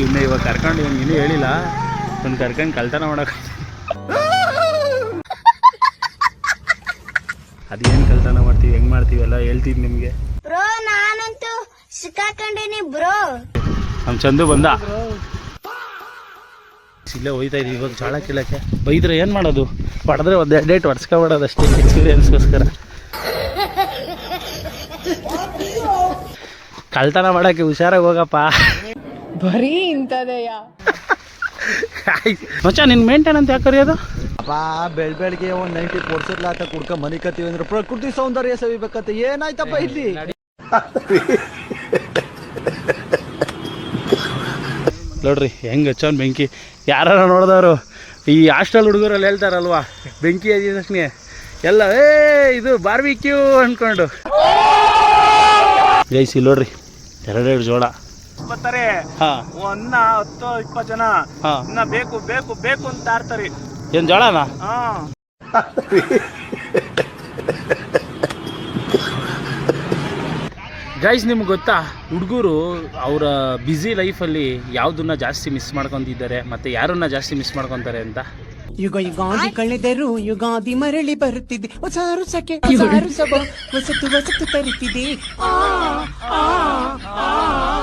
ಇವ್ನೇ ಇವಾಗ ಕರ್ಕೊಂಡು ಇವ್ನು ಇನ್ನೂ ಹೇಳಿಲ್ಲ, ಒಂದು ಕರ್ಕೊಂಡು ಕಳ್ತನ ಮಾಡೋಕೆ. ಅದೇನು ಕಳ್ತನ ಮಾಡ್ತೀವಿ, ಹೆಂಗ್ ಮಾಡ್ತೀವಿ ಎಲ್ಲ ಹೇಳ್ತೀವಿ ನಿಮಗೆ. ಬ್ರೋ ನಾನಂತೂ ಸಿಕ್ಕಾಕೊಂಡಿನಿ ಬ್ರೋ. ನಮ್ಮ ಚಂದು ಬಂದ, ಇಲ್ಲೇ ಹೋಯ್ತಾ ಇದೀವಿ ಇವಾಗ ಜೋಳ ಕೀಳಕ್ಕೆ. ಬೈದ್ರೆ ಏನು ಮಾಡೋದು, ಹೊಡೆದ್ರೆ ಒಂದು ಡೇಟ್ ಹೊಡ್ಸ್ಕೊಬಿಡೋದು ಅಷ್ಟೇ, ಎಕ್ಸ್ಪೀರಿಯನ್ಸ್ಗೋಸ್ಕರ. ಕಳ್ತನ ಮಾಡೋಕ್ಕೆ ಹುಷಾರಾಗಿ ಹೋಗಪ್ಪ. ಬರೀ ಇಂಥದೆಯಾ ಮಚ್ಚ ನಿನ್ನ ಮೇಂಟೈನ್ ಅಂತ ಯಾಕೆ ಕರೆಯೋದು? ಬೆಳಗ್ಗೆ ಒಂದು 90 ಕೊಡ್ಸಿರ್ಲ ಆತ ಕುಡ್ಕ ಮನಿ ಕತ್ತೀವಿ ಅಂದ್ರೆ ಪ್ರಕೃತಿ ಸೌಂದರ್ಯ ಸವಿಬೇಕತ್ತೆ. ಏನಾಯ್ತಪ್ಪ ಇಲ್ಲಿ? ನೋಡ್ರಿ ಹೆಂಗೆ ಹಚ್ಚೋನ್ ಬೆಂಕಿ. ಯಾರು ನೋಡಿದವರು ಈ ಹಾಸ್ಟೆಲ್ ಹುಡುಗರಲ್ಲಿ ಹೇಳ್ತಾರಲ್ವಾ, ಬೆಂಕಿ ಹಚ್ಚಿದ ತಕ್ಷಣ ಎಲ್ಲ ಇದು ಬಾರ್ಬಿಕ್ಯೂ ಅಂದ್ಕೊಂಡು. ಗೈಸ್ ಇಲ್ಲಿ ನೋಡ್ರಿ, ಎರಡೆರಡು ಜೋಳ ಬರ್ತಾರೆ. ಅನ್ನ 10-20 ಜನ ಇನ್ನ ಬೇಕು ಬೇಕು ಬೇಕು ಅಂತ ಆಡ್ತಾರೆ. ಏನ್ ಜೋಳನಾ? ಗೈಸ್ ನಿಮ್ಗೆ ಗೊತ್ತಾ, ಹುಡುಗರು ಅವರ ಬ್ಯುಸಿ ಲೈಫಲ್ಲಿ ಯಾವುದನ್ನ ಜಾಸ್ತಿ ಮಿಸ್ ಮಾಡ್ಕೊತಿದ್ದಾರೆ ಮತ್ತು ಯಾರನ್ನ ಜಾಸ್ತಿ ಮಿಸ್ ಮಾಡ್ಕೊತಾರೆ ಅಂತ? ಯುಗಾದಿ ಕಳೆದರು ಯುಗಾದಿ ಮರಳಿ ಬರುತ್ತಿದೆ, ಹೊಸ ಹೊಸಕ್ಕೆ ಹೊಸತು ತರುತ್ತಿದೆ.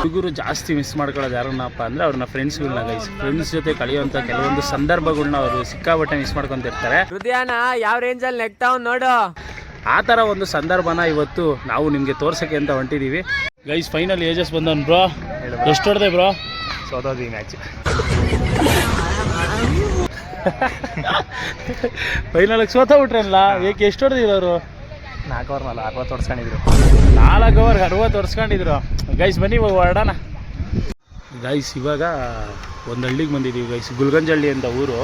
ಹುಡುಗರು ಜಾಸ್ತಿ ಮಿಸ್ ಮಾಡ್ಕೊಳ್ಳೋದು ಯಾರನ್ನಪ್ಪ ಅಂದರೆ ಅವ್ರನ್ನ ಫ್ರೆಂಡ್ಸ್ಗಳನ್ನ. ಗೈಸ್ ಫ್ರೆಂಡ್ಸ್ ಜೊತೆ ಕಳೆಯುವಂಥ ಕೆಲವೊಂದು ಸಂದರ್ಭಗಳನ್ನ ಅವರು ಸಿಕ್ಕಾಪಟ್ಟೆ ಮಿಸ್ ಮಾಡ್ಕೊತಿರ್ತಾರೆ. ಹೃದಯನ ಯಾವ ರೇಂಜಲ್ಲಿ ನೆಗ್ತಾವ್ ನೋಡು. ಆ ಥರ ಒಂದು ಸಂದರ್ಭನ ಇವತ್ತು ನಾವು ನಿಮಗೆ ತೋರ್ಸೋಕ್ಕೆ ಅಂತ ಹೊಂಟಿದ್ದೀವಿ. ಗೈಸ್ ಫೈನಲ್ ಏಜಸ್ ಬಂದವನು. ಬ್ರೋ ಎಷ್ಟು ಹೊಡೆದೆ ಬ್ರೋ? ಸೋತೋದಿ ಮ್ಯಾಚ್. ಫೈನಲ್ಗೆ ಸೋತೋಗ್ಬಿಟ್ರಲ್ಲ, ಏಕೆ? ಎಷ್ಟು ಹೊಡೆದಿರೋರು? 4 ಓವರ್ 60 ಹೊಡ್ಸ್ಕೊಂಡಿದ್ರು. 4 ಓವರ್ 60 ಹೊಡ್ಸ್ಕೊಂಡಿದ್ರು. ಗೈಸ್ ಬನ್ನಿ ಇವಾಗ ಹೊರಡೋಣ. ಗೈಸ್ ಇವಾಗ ಒಂದು ಹಳ್ಳಿಗೆ ಬಂದಿದ್ದೀವಿ ಗೈಸ್, ಗುಲ್ಗಂಜಹಳ್ಳಿ ಅಂತ ಊರು.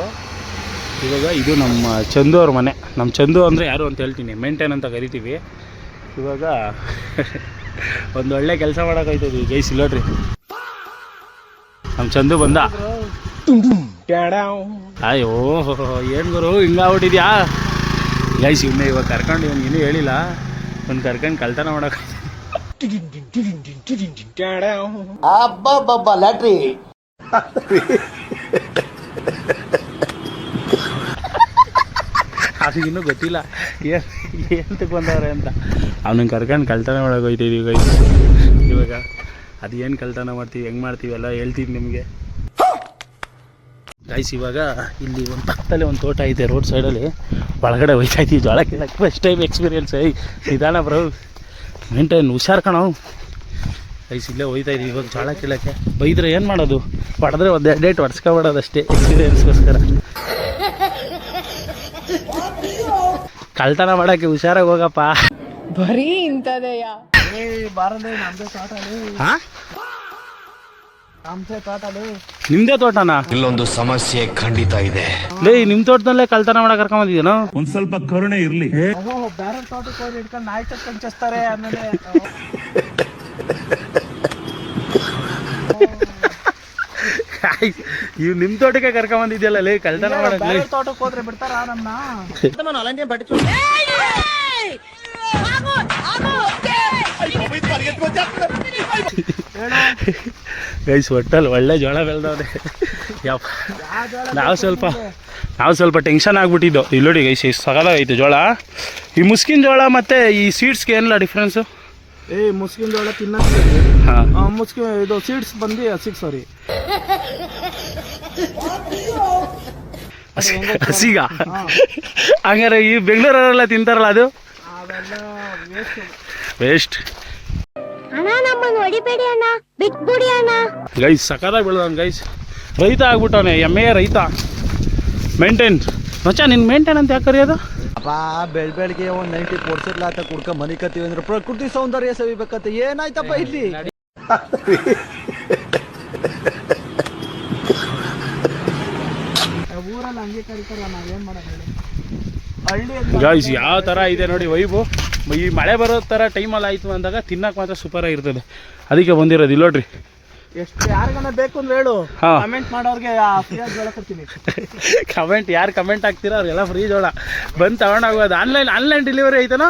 ಇವಾಗ ಇದು ನಮ್ಮ ಚಂದು ಅವ್ರ ಮನೆ. ನಮ್ಮ ಚಂದು ಅಂದರೆ ಯಾರು ಅಂತ ಹೇಳ್ತೀನಿ, ಮೇಂಟೈನ್ ಅಂತ ಕರಿತೀವಿ. ಇವಾಗ ಒಂದು ಒಳ್ಳೆ ಕೆಲಸ ಮಾಡೋಕ್ಕಾಯ್ತದೆ ಗೈಸ್. ಇಲ್ಲೋಡ್ರಿ ನಮ್ಮ ಚಂದು ಬಂದ. ಅಯ್ಯೋ ಏನು ಗುರು ಹಿಂಗಾಗ್ಬಿಟ್ಟಿದ್ಯಾ? ಗೈಸ್ ಇವ್ನೇ ಇವಾಗ ಕರ್ಕೊಂಡು ಇವ್ನು ಇನ್ನೂ ಹೇಳಿಲ್ಲ, ಒಂದು ಕರ್ಕೊಂಡು ಕಳ್ತನ ಮಾಡೋಕೆ. ಲ್ಯಾಟ್ರಿ ಅದು ಇನ್ನೂ ಗೊತ್ತಿಲ್ಲ ಏನು ಬಂದವ್ರೆ ಅಂತ. ಅವನನ್ನು ಕರ್ಕೊಂಡು ಕಳ್ತನ ಮಾಡೋಕೆ ಹೋಗ್ತಿದ್ದೀವಿ ಗೈಸ್. ಇವಾಗ ಅದು ಏನು ಕಳ್ತನ ಮಾಡ್ತೀವಿ, ಹೆಂಗೆ ಮಾಡ್ತೀವಿ ಎಲ್ಲ ಹೇಳ್ತೀವಿ ನಿಮಗೆ. ಗೈಸ್ ಇವಾಗ ಇಲ್ಲಿ ಒಂದು ಪಕ್ಕದಲ್ಲೇ ಒಂದು ತೋಟ ಐತೆ, ರೋಡ್ ಸೈಡಲ್ಲಿ. ಒಳಗಡೆ ಹೋಗ್ತಾ ಇದ್ದೀವಿ ಜೋಳ ಕೀಳಕ್ಕೆ. First time experience. ನಿಧಾನ ಬ್ರೋ, ಮೇಂಟೈನ್ ಹುಷಾರು ಕಣವು. ಗೈಸ್ ಇಲ್ಲೇ ಹೋಗ್ತಾ ಇದ್ದೀವಿ ಇವಾಗ ಜೋಳ ಕೀಳಕ್ಕೆ. ಬೈದ್ರೆ ಏನು ಮಾಡೋದು, ಹೊಡೆದ್ರೆ ಒಂದು ಡೇಟ್ ಹೊಡ್ಸ್ಕೊಬಿಡೋದು ಅಷ್ಟೇ, ಎಕ್ಸ್ಪೀರಿಯನ್ಸ್ಗೋಸ್ಕರ. ಕಳ್ತನ ಮಾಡೋಕ್ಕೆ ಹುಷಾರಾಗಿ ಹೋಗಪ್ಪ. ಬರೀ ಇಂಥದೆಯಾ? ನಿಮ್ದೇ ತೋಟನಾ? ಇಲ್ಲೊಂದು ಸಮಸ್ಯೆ ಖಂಡಿತ ಇದೆ. ಲೇ ನಿಮ್ಮ ತೋಟದಲ್ಲೇ ಕಳ್ತನ ಮಾಡಕ್ ಕರ್ಕೊಂಡ್ ಬಂದಿದ್ದೀನೋ? ಒಂದ್ ಸ್ವಲ್ಪ ಕರುಣೆ ಇರ್ಲಿ. ಬೇರೆ ತೋಟಕ್ಕೆ ಹೋಗಿ ಇಟ್ಕೊಂಡು ನಾಯಿ ಕಟ್ಕೊಂಡು ಚಸ್ತಾರೆ. ಆಮೇಲೆ ಇವ್ ನಿಮ್ ತೋಟಕ್ಕೆ ಕರ್ಕೊಂಡ್ ಬಂದಿದ್ಯಲ್ಲ ಲೇ ಕಳ್ತನ ಮಾಡಕ್. ತೋಟಕ್ಕೆ ಹೋದ್ರೆ ಬಿಡ್ತಾರ ನಮ್ಮನ್ನ? ಗೈಸ್ ಒಟ್ಟಲ್ಲಿ ಒಳ್ಳೆ ಜೋಳ ಬೆಳೆದವ್ರೆ. ಯಪ್ಪ ನಾವು ಸ್ವಲ್ಪ ಟೆನ್ಷನ್ ಆಗ್ಬಿಟ್ಟಿದ್ದು. ಇಲ್ಲಿ ನೋಡಿ ಗೈಸ್ ಎಷ್ಟು ಸಗದಾಗೈತೆ ಜೋಳ. ಈ ಮುಸ್ಕಿನ ಜೋಳ ಮತ್ತು ಈ ಸೀಡ್ಸ್ಗೆ ಏನಿಲ್ಲ ಡಿಫ್ರೆನ್ಸು? ಮುಸ್ಕಿನ ಜೋಳ ತಿನ್ನಕ್ಕೆ ಇದು ಸೀಡ್ಸ್ ಬಂದು ಸಾರಿ ಹಸಿಗ. ಹಂಗಾರೆ ಈ ಬೆಂಗಳೂರಲ್ಲೆಲ್ಲ ತಿಂತಾರಲ್ಲ ಅದು ವೇಸ್ಟ್. ಗೈಸ್ ಸಕದಾಗಿ ಬೆಳೆದವನು ಗೈಸ್, ರೈತ ಆಗ್ಬಿಟ್ಟವನೆ, ಎಮ್ಮೆಯ ರೈತ. ಮೇಂಟೈನ್ ಮಚ್ಚ, ನಿನ್ನ ಮೇಂಟೈನ್ ಅಂತ ಯಾಕೆ ಕರೆಯೋದು? ಬೆಳಗ್ಗೆ ಒಂದು 90 ಕೊಡ್ಸಿರ್ಲ ಆತ ಕುಡ್ಕ ಮನಿ ಕತ್ತೀವಿ ಅಂದ್ರೆ ಪ್ರಕೃತಿ ಸೌಂದರ್ಯ ಸವಿಬೇಕತ್ತೆ. ಏನಾಯ್ತಪ್ಪ ಇಲ್ಲಿ? ಊರಲ್ಲಿ ಹಂಗೆ ಕರೀತಾರ, ನಾವೇನ್ ಮಾಡೋದು? ಗೈಸ್ ಯಾವ ಥರ ಇದೆ ನೋಡಿ ವೈಬು. ಈ ಮಳೆ ಬರೋ ಥರ ಟೈಮಲ್ಲಿ ಆಯಿತು ಅಂದಾಗ ತಿನ್ನಕ್ಕೆ ಮಾತ್ರ ಸೂಪರಾಗಿರ್ತದೆ. ಅದಕ್ಕೆ ಬಂದಿರೋದು. ಇಲ್ಲಿ ನೋಡ್ರಿ, ಎಷ್ಟು ಯಾರಿಗಾನ ಬೇಕು ಅಂದ್ರೆ ಹೇಳು, ಕಮೆಂಟ್ ಮಾಡೋರಿಗೆ ಜೋಳ ಕೊಡ್ತೀನಿ. ಕಮೆಂಟ್ ಯಾರು ಕಮೆಂಟ್ ಹಾಕ್ತೀರಾ ಅವ್ರಿಗೆಲ್ಲ ಫ್ರೀ ಜೋಳ ಬಂದು ತಗೊಂಡೋಗೋದು. Online delivery ಐತನೋ?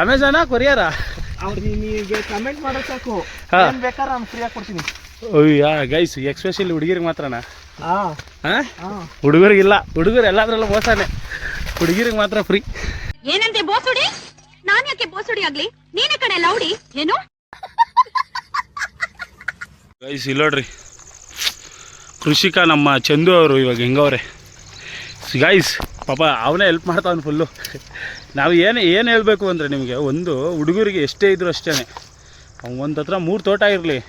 ಅಮೆಝಾನಾ ಕೊರಿಯರಾ? ಅವ್ರಿಗೆ ಕಮೆಂಟ್ ಮಾಡೋ ಸಾಕು, ಬೇಕಾದ್ರೆ ನಾನು ಫ್ರೀಯಾಗಿ ಕೊಡ್ತೀನಿ. ಅಯ್ಯ ಗೈಸ್ ಎಕ್ಸ್ಪೆಷಲಿ ಹುಡುಗಿರಿಗೆ ಮಾತ್ರನಾ? ಹಾ ಹುಡುಗರಿಗಿಲ್ಲ, ಹುಡುಗರು ಎಲ್ಲಾದ್ರಲ್ಲೂ ಮೋಸನೇ, ಹುಡುಗಿರಿಗೆ ಮಾತ್ರ ಫ್ರೀ. ಏನಂತೆ ಬೋಸುಡಿ? ನಾನ್ ಯಾಕೆ ಬೋಸುಡಿ ಆಗ್ಲಿ? ನೀನೇ ಕಡೆ ಲೌಡಿ ಏನು? ಗೈಸ್ ಇಲ್ಲಿ ನೋಡ್ರಿ, ಕೃಷಿಕ ನಮ್ಮ ಚಂದು ಅವರು ಇವಾಗ ಹೆಂಗವ್ರೆ ಗೈಸ್. ಪಾಪ ಅವನೇ ಹೆಲ್ಪ್ ಮಾಡ್ತಾವನು ಫುಲ್ಲು. ನಾವು ಏನು ಹೇಳಬೇಕು ಅಂದರೆ ನಿಮಗೆ, ಒಂದು ಹುಡುಗರಿಗೆ ಎಷ್ಟೇ ಇದ್ರು ಅಷ್ಟೇ, ಒಂದು ಹತ್ರ 3 ತೋಟ ಇರಲಿ,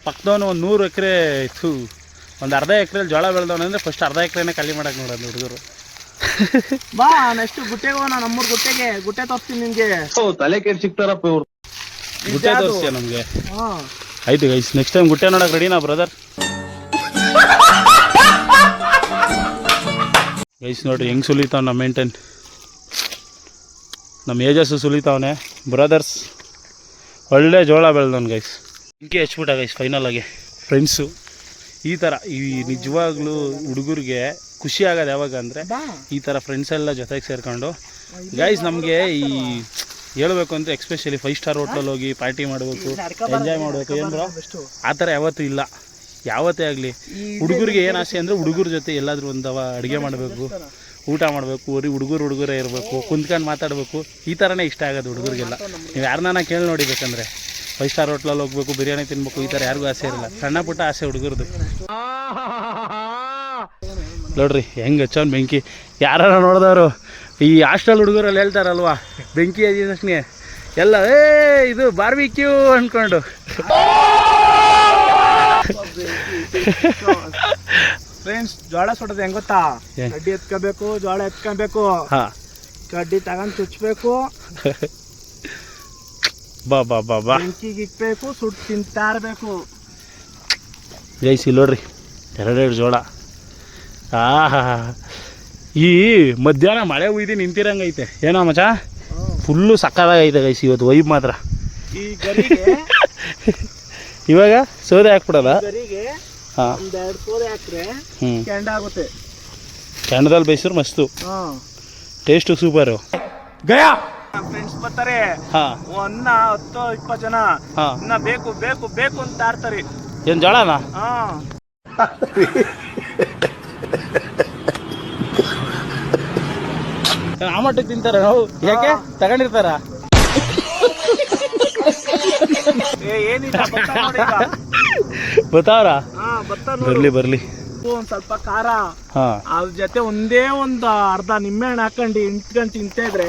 ಪಕ್ಕದವನು ಒಂದು 100 ಎಕರೆ ಇತ್ತು, ಒಂದು ಅರ್ಧ ಎಕರೆಲಿ ಜೋಳ ಬೆಳೆದವನು ಅಂದರೆ ಫಸ್ಟ್ ಅರ್ಧ ಎಕರೆನೇ ಖಾಲಿ ಮಾಡೋಕೆ ನೋಡೋದು ಹುಡುಗರು. ಬಾ ನೆಕ್ಸ್ಟ್ ಗುಟ್ಟೆಗೆ ಹೋಗೋಣ, ನಮ್ಮೂರು ಗುಟ್ಟೆ ತೋರಿಸ್ತೀನಿ ನಿನ್ಗೆ. ತಲೆ ಕೆಟ್ಟು ಸಿಗ್ತಾರಪ್ಪ ಇವ್ರು. ಗುಟ್ಟೆ ತೋರಿಸ್ತೀಯ ನಮಗೆ? ಹಾ ಆಯ್ತು ಗೈಸ್, ನೆಕ್ಸ್ಟ್ ಟೈಮ್ ಗುಟ್ಟೆ ನೋಡೋಕೆ ರೆಡಿನಾ ಬ್ರದರ್? ಗೈಸ್ ನೋಡ್ರಿ ಹೆಂಗೆ ಸುಲಿತಾವ ನಮ್ಮ ಮೇಂಟೈನ್, ನಮ್ಮ ಏಜಸ್ಸು ಸುಲಿತಾವನೆ ಬ್ರದರ್ಸ್. ಒಳ್ಳೆ ಜೋಳ ಬೆಳೆದವನು ಗೈಸ್. ಇಂಕೆ ಹಚ್ಬಿಟ್ಟ ಗೈಸ್ ಫೈನಲ್ ಆಗಿ. ಫ್ರೆಂಡ್ಸು ಈ ಥರ ಈ ನಿಜವಾಗ್ಲೂ ಹುಡುಗರಿಗೆ ಖುಷಿ ಆಗೋದು ಯಾವಾಗ ಅಂದರೆ, ಈ ಥರ ಫ್ರೆಂಡ್ಸ್ ಎಲ್ಲ ಜೊತೆಗೆ ಸೇರಿಕೊಂಡು ಗೈಸ್. ನಮಗೆ ಈ ಹೇಳಬೇಕು ಅಂದರೆ ಎಕ್ಸ್ಪೆಷಲಿ 5 ಸ್ಟಾರ್ ಹೋಟ್ಲಲ್ಲಿ ಹೋಗಿ ಪಾರ್ಟಿ ಮಾಡಬೇಕು, ಎಂಜಾಯ್ ಮಾಡಬೇಕು, ಏನು ಬ್ರೋ ಆ ಥರ ಯಾವತ್ತೂ ಇಲ್ಲ. ಯಾವತ್ತೇ ಆಗಲಿ ಹುಡುಗರಿಗೆ ಏನು ಆಸೆ ಅಂದರೆ, ಹುಡುಗರ ಜೊತೆ ಎಲ್ಲಾದರೂ ಒಂದು ಅಡುಗೆ ಮಾಡಬೇಕು, ಊಟ ಮಾಡಬೇಕು, ಹುಡುಗರೇ ಇರಬೇಕು, ಕುಂತ್ಕೊಂಡು ಮಾತಾಡಬೇಕು, ಈ ಥರನೇ ಇಷ್ಟ ಆಗೋದು ಹುಡುಗರಿಗೆಲ್ಲ. ನೀವು ಯಾರನ್ನ ಕೇಳಿ ನೋಡಿಬೇಕಂದ್ರೆ 5 ಸ್ಟಾರ್ ಹೋಟ್ಲಲ್ಲಿ ಹೋಗ್ಬೇಕು, ಬಿರಿಯಾನಿ ತಿನ್ಬೇಕು, ಈ ಥರ ಯಾರಿಗೂ ಆಸೆ ಇರಲ್ಲ. ಸಣ್ಣ ಪುಟ್ಟ ಆಸೆ ಹುಡುಗರದು. ನೋಡ್ರಿ ಹೆಂಗೆ ಹಚ್ಚೋನ್ ಬೆಂಕಿ. ಯಾರು ನೋಡಿದವರು ಈ ಹಾಸ್ಟೆಲ್ ಹುಡುಗರಲ್ಲಿ ಹೇಳ್ತಾರಲ್ವಾ, ಬೆಂಕಿ ಹಚ್ಚಿದ ತಕ್ಷಣ ಎಲ್ಲ ಇದು ಬಾರ್ಬಿಕ್ಯೂ ಅಂದ್ಕೊಂಡು. ಫ್ರೆಂಡ್ಸ್ ಜೋಳ ಸುಡೋದು ಹೆಂಗ್ ಗೊತ್ತಾ? ಕಡ್ಡಿ ಎತ್ಕೋಬೇಕು, ಜೋಳ ಎತ್ಕೋಬೇಕು, ಕಡ್ಡಿ ತಗೊಂಡ್ ಚುಚ್ಬೇಕು, ಬಾ ಬೆಂಕಿಗೆ ಇಕ್ಬೇಕು, ಸುಟ್ಟು ತಿಂತಾ ಇರ್ಬೇಕು. ಗೈಸ್ ಇಲ್ಲಿ ನೋಡ್ರಿ, 2 ಜೋಳ. ಈ ಮಧ್ಯಾಹ್ನ ಮಳೆ ಉಯ್ದು ನಿಂತಿರಂಗೈತೆ ಏನೋ ಮಚ, ಫುಲ್ಲು ಸಕ್ಕದಾಗೈತೆ ಗೈಸ್ ಇವತ್ತು ವೈಬ್ ಮಾತ್ರ. ಈ ಗರಿಗೆ ಇವಾಗ ಸೋದೆ ಹಾಕ್ಬಿಡಲ್ಲ, ಹಾಂ 2 ಸೋದೆ ಹಾಕ್ರೆ ಕೆಂಡ ಆಗುತ್ತೆ. ಕೆಂಡದಲ್ಲಿ ಬೇಯಿಸಿದ್ರು ಮಸ್ತು, ಟೇಸ್ಟು ಸೂಪರು. ಗಯಾ ಫ್ರೆಂಡ್ಸ್ ಬರ್ತಾರೆ, ಒನ್ನ 10-20 ಜನ ಇನ್ನ ಬೇಕು ಬೇಕು ಬೇಕು ಅಂತ ಆಡ್ತಾರೆ. ಏನು ಜೋಳನಾ? ಆ ಮಟ್ಟಕ್ಕೆ ತಿಂತಾರ ನಾವು? ಯಾಕೆ ತಗೊಂಡಿರ್ತಾರ? ಏನಿಲ್ಲ ಬತ್ತಾವ್ರ? ಬರ್ಲಿ ಒಂದ್ ಸ್ವಲ್ಪ ಖಾರ, ಅದ್ರ ಜೊತೆ ಒಂದೇ ಒಂದು ಅರ್ಧ ನಿಂಬೆಹಣ್ಣು ಹಾಕೊಂಡು ಇಂಟ್ಕೊಂಡು ತಿಂತಿದ್ರೆ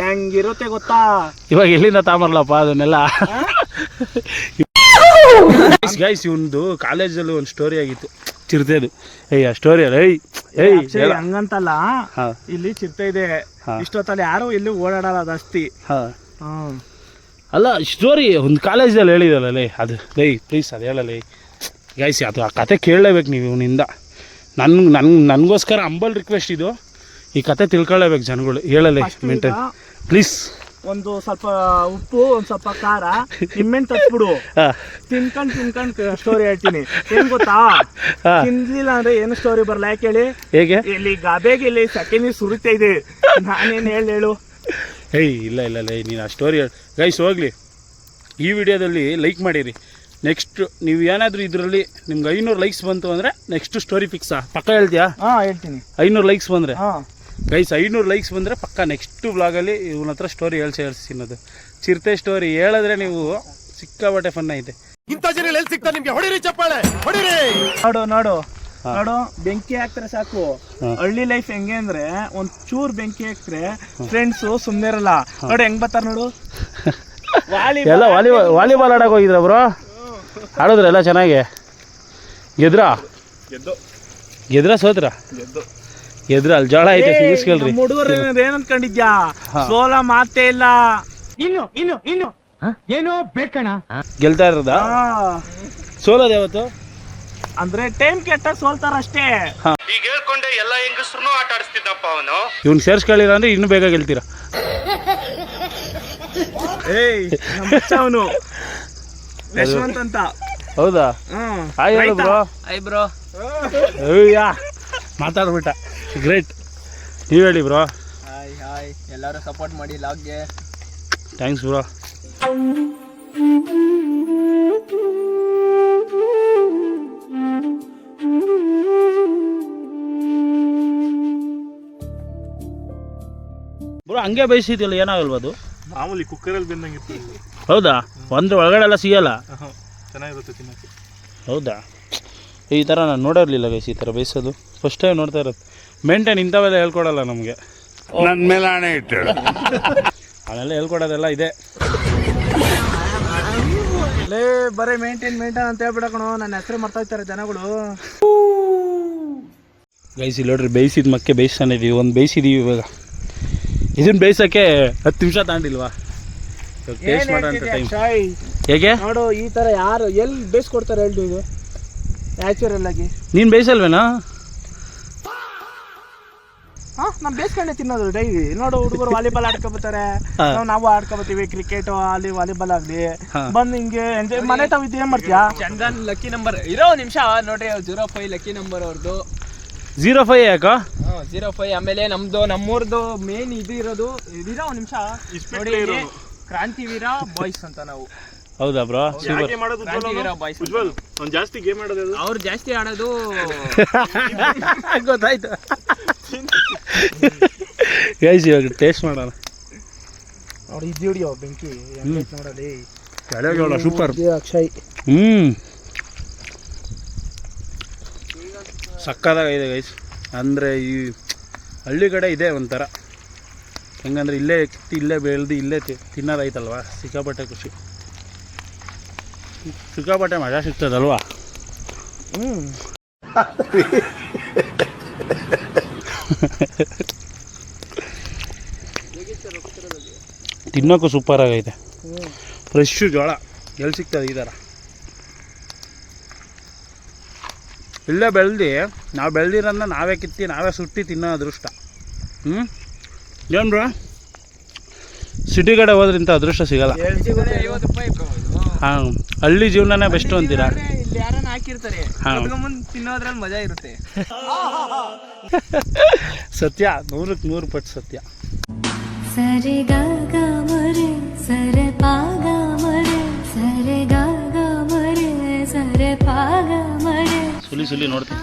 ಹೆಂಗಿರುತ್ತೆ ಗೊತ್ತಾ? ಇವಾಗ ಎಲ್ಲಿಂದ ತಾಮರ್ಲಪ್ಪ ಅದನ್ನೆಲ್ಲ? ಗೈಸ್ ಇವಂದು ಕಾಲೇಜಲ್ಲಿ ಒಂದು ಸ್ಟೋರಿ ಆಗಿತ್ತು, ಚಿರತೆದು. ಆ ಸ್ಟೋರಿ ಅಲ್ಲ ಹಂಗಂತಲ್ಲ, ಇಲ್ಲಿ ಚಿರತೆ ಇದೆ, ಇಷ್ಟೊತ್ತಲ್ಲಿ ಯಾರು ಇಲ್ಲಿ ಓಡಾಡಲ್ಲ ಜಾಸ್ತಿ. ಅಲ್ಲ ಸ್ಟೋರಿ ಒಂದು ಕಾಲೇಜಲ್ಲಿ ಹೇಳಿದಲ್ಲ ಅದು. ಪ್ಲೀಸ್ ಅದು ಹೇಳಲ್ಲ ಗೈಸ್, ಅದು ಆ ಕತೆ ಕೇಳಲೇಬೇಕು ನೀವು ಇವನಿಂದ. ನನಗೋಸ್ಕರ ಅಂಬಲ್ ರಿಕ್ವೆಸ್ಟ್ ಇದು, ಈ ಕತೆ ತಿಳ್ಕೊಳ್ಳೇಬೇಕು ಜನಗಳು. ಹೇಳಲ್ಲ ಮೇಂಟೈನ್ ಪ್ಲೀಸ್. ಒಂದು ಸ್ವಲ್ಪ ಉಪ್ಪು, ಒಂದ್ ಸ್ವಲ್ಪ ಖಾರ, ನಿಮ್ಮೆಣ್ಣು ತಚ್ಬಿಡು, ತಿನ್ಕೊಂಡು ಸ್ಟೋರಿ ಹೇಳ್ತೀನಿ. ಏನ್ ಗೊತ್ತಾ? ತಿನ್ಲಿಲ್ಲ ಅಂದ್ರೆ ಏನು ಸ್ಟೋರಿ ಬರಲ್ಲ. ಯಾಕೆ ಹೇಳಿ? ಹೇಗೆ? ಇಲ್ಲಿ ಗಾಬೆಗೆ ಇಲ್ಲಿ ಸೆಕೆಂಡ್ ಸುರಿತಾ ಇದೆ, ನಾನೇನು ಹೇಳು? ಇಲ್ಲ ನೀನು ಆ ಸ್ಟೋರಿ ಗೈಸ್ ಹೋಗ್ಲಿ. ಈ ವಿಡಿಯೋದಲ್ಲಿ ಲೈಕ್ ಮಾಡಿರಿ. ನೆಕ್ಸ್ಟ್ ನೀವು ಏನಾದರೂ ಇದರಲ್ಲಿ ನಿಮ್ಗೆ 500 ಲೈಕ್ಸ್ ಬಂತು ಅಂದರೆ ನೆಕ್ಸ್ಟ್ ಸ್ಟೋರಿ ಫಿಕ್ಸಾ? ಪಕ್ಕ ಹೇಳ್ತೀಯಾ? ಹೇಳ್ತೀನಿ. 500 ಲೈಕ್ಸ್ ಬಂದರೆ ಗೈಸ್, 500 ಲೈಕ್ಸ್ ಬಂದರೆ ಪಕ್ಕ ನೆಕ್ಸ್ಟ್ ವ್ಲಾಗಲ್ಲಿ ಇವನ ಹತ್ರ ಸ್ಟೋರಿ ಹೇಳ್ಸಿನ್ನೋದು. ಚಿರತೆ ಸ್ಟೋರಿ ಹೇಳಿದ್ರೆ ನೀವು ಸಿಕ್ಕಾಬಟ್ಟೆ ಫನ್ ಐತೆ. ನೋಡು ಬೆಂಕಿ ಹಾಕ್ತಾರೆ ಸಾಕು. ಹಳ್ಳಿ ಲೈಫ್ ಹೆಂಗೆ ಅಂದ್ರೆ, ಒಂದ್ ಚೂರ್ ಬೆಂಕಿ ಹಾಕ್ತಾರೆ ಫ್ರೆಂಡ್ಸು ಸುಮ್ಮನೆ ಇರಲ್ಲ. ನೋಡಿ ಹೆಂಗ್ ಬರ್ತಾರ ನೋಡು. ಎಲ್ಲ ವಾಲಿಬಾಲ್ ಆಡಕ್ಕೆ ಹೋಗಿದ್ರ ಬ್ರೋ? ಆಡಿದ್ರ ಎಲ್ಲ ಚೆನ್ನಾಗಿ? ಗೆದ್ರ ಸೋತ್ರ? ಗೆದ್ರ ಅಲ್ಲಿ ಜೋಳ ಐತೆ ಸಿಗಿಸ್ಕೇಳ್ರಿ. ಹುಡುಗರು ಏನ್ ಅನ್ಕೊಂಡಿದ್ಯಾ? ಸೋಲ ಮಾತೇ ಇಲ್ಲ. ಇನ್ನು ಏನೋ ಬೇಕಣ ಗೆಲ್ತಾ ಇರೋದ? ಸೋಲೋದು ಯಾವತ್ತು ಅಂದ್ರೆ ಟೈಮ್ ಕೆಟ್ಟ ಸೋಲ್ತಾರ ಅಷ್ಟೇ. ಈಗ ಹೇಳ್ಕೊಂಡೆ ಎಲ್ಲ ಹೆಂಗಸ್ರು ಆಟ ಆಡಿಸ್ತಿದ್ದಪ್ಪ ಅವನು. ಇವ್ನು ಸೇರ್ಸ್ಕೊಳ್ಳಿಲ್ಲ ಅಂದ್ರೆ ಇನ್ನೂ ಬೇಗ ಗೆಲ್ತೀರಾ. ಅವನು ಯಶವಂತ್ ಅಂತ. ಹೌದಾ? ಹಾಯ್ ಹೇಳು ಬ್ರೋ. Hi bro. ಅಯ್ಯ ಮಾತಾಡ್ಬಿಟ್ಟ, ಗ್ರೇಟ್. ನೀವು ಹೇಳಿ ಬ್ರೋ. ಹಾಯ್ ಎಲ್ಲರೂ ಸಪೋರ್ಟ್ ಮಾಡಿ ಲಾಗ್ಗೆ. Thanks bro. ಹಂಗೆ ಬೇಯಿಸಿದ್ಯಲ್ಲ, ಏನಾಗಲ್ವ ಅದು? ಮಾಮೂಲಿ ಕುಕ್ಕರಲ್ಲಿ ಬೆಂದಂಗಿತ್ತು. ಹೌದಾ? ಒಂದು ಒಳಗಡೆ ಎಲ್ಲ ಸಿಗಲ್ಲ? ಚೆನ್ನಾಗಿರುತ್ತೆ ತಿನ್ನೋಕ್ಕೆ. ಹೌದಾ? ಈ ಥರ ನಾನು ನೋಡಿರಲಿಲ್ಲ ಗೈಸ್, ಈ ಥರ ಬೇಯಿಸೋದು ಫಸ್ಟ್ ಟೈಮ್ ನೋಡ್ತಾ ಇರೋದು. ಮೇಂಟೈನ್ ಇಂಥವೆಲ್ಲ ಹೇಳ್ಕೊಡಲ್ಲ ನಮಗೆ. ನನ್ನ ಮೇಲೆ ಹಣೆ ಇಟ್ಟು ಅವನ್ನೆಲ್ಲ ಹೇಳ್ಕೊಡೋದೆಲ್ಲ ಇದೆ. ಲೇ ಬರೀ ಮೇಂಟೈನ್ ಅಂತ ಹೇಳ್ಬಿಡಕಣೋ, ನನ್ನ ಹೆಸರು ಮರ್ತಾ ಇರ್ತಾರೆ ಜನಗಳು. ಗೈಸ್ ಇಲ್ಲಿ ನೋಡ್ರಿ, ಬೇಯಿಸಿದ ಮಕ್ಕೆ ಬೇಯಿಸ್ತಾನೆ ಇದೀವಿ. ಒಂದು ಬೇಯಿಸಿದೀವಿ ಇವಾಗ. ಇದನ್ನು ಬೇಯಿಸೋಕ್ಕೆ 10 ನಿಮಿಷ ತಾಂಡಿಲ್ವಾ? ಟೇಸ್ಟ್ ಮಾಡೋ ಅಂತ ಟೈಮ್ ಹೇಗೆ? ನೋಡು ಈ ತರ ಯಾರು ಎಲ್ಲಿ ಬೇಯಿಸ್ಕೊಡ್ತಾರೆ ಹೇಳಿ ಇದು ನ್ಯಾಚುರಲ್ ಆಗಿ. ನೀನು ಬೇಯಿಸಲ್ವೇನಾ? ನಾವು ಬೇಯಿಸ್ಕೊಂಡೆ ತಿನ್ನೋದು ಡೈಲಿ. ನೋಡು ಹುಡುಗರು ವಾಲಿಬಾಲ್ ಆಡ್ಕೊಬತ್ತಾರೆ, ನಾವು ಆಡ್ಕೊಬತ್ತೀವಿ. ಕ್ರಿಕೆಟ್ ಅಲ್ಲಿ ವಾಲಿಬಾಲ್ ಆಗ್ಲಿ ಬಂದು ಹಿಂಗೆ ಎಂಜಾಯ್ ಮನೆ ತಾವ್ ಇದು ಏನ್ ಮಾಡ್ತೀಯಾ? ಚಂದನ್ ಲಕ್ಕಿ ನಂಬರ್ ಇರೋ ನಿಮಿಷ ನೋಡ್ರಿ, 05 ಲಕ್ಕಿ ನಂಬರ್ ಅವ್ರದ್ದು. 05 ಯಾಕೋ? 05. ಆಮೇಲೆ ನಮ್ಮೂರ್ದು ಮೇನ್ ಇದು ಇರೋದು ಇರೋ ನಿಮಿಷ ನೋಡಿ, ಕ್ರಾಂತಿವೀರ ಬಾಯ್ಸ್ ಅಂತ ನಾವು. ಹೌದಾ ಬ್ರೋ? ಕ್ರಾಂತಿವೀರ ಬಾಯ್ಸ್ ಜಾಸ್ತಿ ಗೇಮ್ ಆಡೋದು ಅವ್ರು ಜಾಸ್ತಿ ಆಡೋದು. ಗೊತ್ತಾಯ್ತು ಗೈಸ್, ಇವಾಗ ಟೇಸ್ಟ್ ಮಾಡೋಣ. ನೋಡಿ ಇದು ಹಿಡಿಯೋ ಬೆಂಕಿ ನೋಡಲಿ. ಕೆಳಗೆ ಸೂಪರ್. ಅಕ್ಷಯ್ ಸಕ್ಕತ್ತಾಗಿದೆ ಗೈಸ್. ಅಂದರೆ ಈ ಹಳ್ಳಿ ಕಡೆ ಇದೆ ಒಂಥರ, ಹೆಂಗಂದ್ರೆ ಇಲ್ಲೇ ಕಿತ್ತಿ ಇಲ್ಲೇ ಬೆಳೆದು ಇಲ್ಲೇ ತಿನ್ನೋದಾಯ್ತಲ್ವ, ಸಿಕ್ಕಾಪಟ್ಟೆ ಖುಷಿ, ಸಿಕ್ಕಾಪಟ್ಟೆ ಮಜಾ ಸಿಗ್ತದಲ್ವಾ? ತಿನ್ನೋಕ್ಕೂ ಸೂಪರ್ ಆಗೈತೆ. ಫ್ರೆಶ್ಶು ಜೋಳ ಎಲ್ಲಿ ಸಿಗ್ತದೆ ಈ ಥರ? ಇಲ್ಲೇ ಬೆಳೆದು ನಾವು ಬೆಳೆದಿರೋದನ್ನ ನಾವೇ ಕಿತ್ತಿ ನಾವೇ ಸುಟ್ಟು ತಿನ್ನೋ ಅದೃಷ್ಟ. ಏನು ಬ್ರೋ, ಸಿಟಿ ಕಡೆ ಹೋದ್ರೆ ಇಂಥ ಅದೃಷ್ಟ ಸಿಗಲ್ಲ. 50 ರೂಪಾಯಿ ಬ್ರೋ ಇದು. ಹಾಂ, ಹಳ್ಳಿ ಜೀವನನೇ ಬೆಸ್ಟು ಅಂತೀರಾ? ಇಲ್ಲಿ ಯಾರನ್ನ ಹಾಕಿರ್ತಾರೆ, ಮುಂದೆ ತಿನ್ನೋದ್ರಲ್ಲಿ ಮಜಾ ಇರುತ್ತೆ. ಸತ್ಯ, 100ಕ್ಕೆ 100 ಪಟ್ಟು ಸತ್ಯ. ಸರೆ ಗ ಗ ಮರೆ ಸರೆ ಪಾ ಗ ಮರೆ ಸರೆ ಗ ಗ ಮರೆ ಸರೆ ಪಾ ಗ ಮರೆ. ಸುಲಿ ನೋಡ್ತೀನಿ.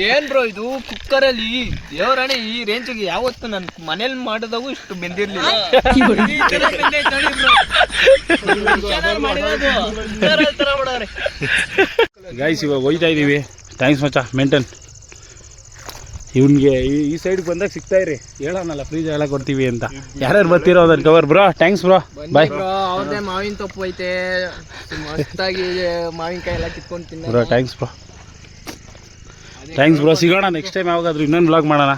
ಏನ್ ಬ್ರೋ ಇದು ಕುಕ್ಕರಲ್ಲಿ? ದೇವರಾಣೆ ಈ ರೇಂಜ್ಗೆ ಯಾವತ್ತು ನನ್ನ ಮನೇಲಿ ಮಾಡಿದಾಗೂ ಇಷ್ಟು ಬೆಂದಿರ್ಲಿಲ್ಲ. ಗೈಸ್ ಇವಾಗ ಹೋಯ್ತಾ ಇದ್ದೀವಿ. ಥ್ಯಾಂಕ್ಸ್ ಮಚ್ಚ, ಮೇಂಟೈನ್. ಇವನಿಗೆ ಈ ಸೈಡ್ಗೆ ಬಂದಾಗ ಸಿಗ್ತಾ ಇರಿ, ಹೇಳೋಣಲ್ಲ ಫ್ರೀಜ್ ಎಲ್ಲ ಕೊಡ್ತೀವಿ ಅಂತ. ಯಾರ್ಯಾರು ಬರ್ತಿರೋ ಅದನ್ನ ಕವರ್ ಬ್ರೋ. ಥ್ಯಾಂಕ್ಸ್ ಬ್ರೋ, ಬಾಯ್. ಅವ್ರದ್ದೇ ಮಾವಿನ ತೊಪ್ಪು ಐತೆ, ಮಸ್ತಾಗಿ ಮಾವಿನಕಾಯಿ ಎಲ್ಲ ಕಿತ್ಕೊಂಡು ತಿನ್ನ ಬ್ರೋ. ಥ್ಯಾಂಕ್ಸ್ ಬ್ರೋ, ಸಿಗೋಣ ನೆಕ್ಸ್ಟ್ ಟೈಮ್ ಯಾವಾಗಾದ್ರೂ ಇನ್ನೊಂದು ಬ್ಲಾಗ್ ಮಾಡೋಣ.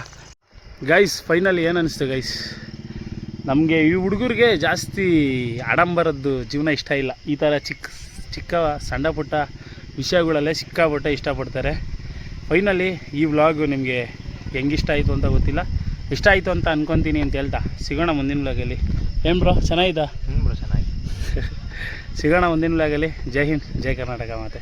ಗೈಸ್ ಫೈನಲಿ ಏನು ಅನಿಸ್ತು ಗೈಸ್, ನಮಗೆ ಈ ಹುಡುಗರಿಗೆ ಜಾಸ್ತಿ ಆಡಂಬರದ್ದು ಜೀವನ ಇಷ್ಟ ಇಲ್ಲ. ಈ ಥರ ಚಿಕ್ಕ ಸಣ್ಣ ಪುಟ್ಟ ವಿಷಯಗಳಲ್ಲೇ ಸಿಕ್ಕಾಪಟ್ಟೆ ಇಷ್ಟಪಡ್ತಾರೆ. ಫೈನಲಿ ಈ ವ್ಲಾಗು ನಿಮಗೆ ಹೆಂಗಿಷ್ಟ ಆಯಿತು ಅಂತ ಗೊತ್ತಿಲ್ಲ, ಇಷ್ಟ ಆಯಿತು ಅಂತ ಅನ್ಕೊತೀನಿ ಅಂತ ಹೇಳ್ತಾ ಸಿಗೋಣ ಮುಂದಿನ ವ್ಲಾಗಲ್ಲಿ. ಏನು ಬ್ರೋ, ಚೆನ್ನಾಗಿದ್ದ? ಚೆನ್ನಾಗಿ ಸಿಗೋಣ ಮುಂದಿನ ವ್ಲಾಗಲ್ಲಿ. ಜೈ ಹಿಂದ್, ಜೈ ಕರ್ನಾಟಕ ಮಾತೆ.